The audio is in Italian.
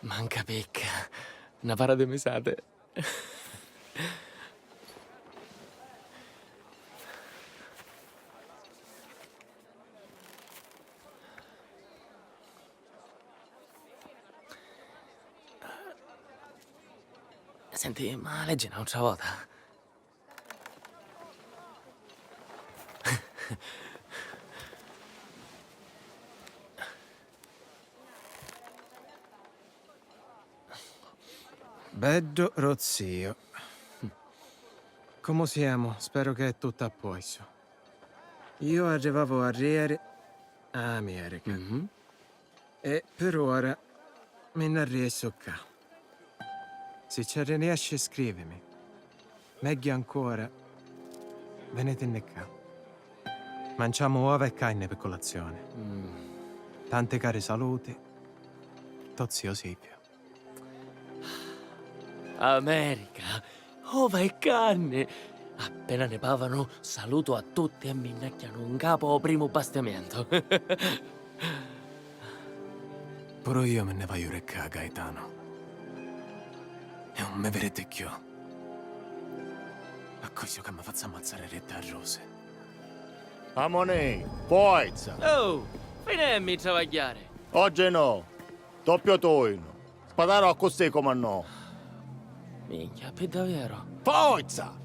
Manca pecca. Una para de mesate. Senti, ma leggi un'altra volta. Bello Rozio. Come siamo? Spero che è tutto a posto. Io arrivavo a ieri a America e per ora mi non riesco qua. Se ci riesci, scrivimi. Meglio ancora, venite qua. Mangiamo uova e carne per colazione. Tante care saluti. Tozio Silvio. America, ova e carne. Appena ne pavano, saluto a tutti e mi innacchiano un capo al primo bastimento. Pure io me ne voglio recca, Gaetano. E non me vedete più. A questo che mi faccio ammazzare retta a rose. Amone, forza! Oh, finemmi travagliare. Oggi no, doppio turno. Spadaro a così come no. Minchia, per davvero. Forza!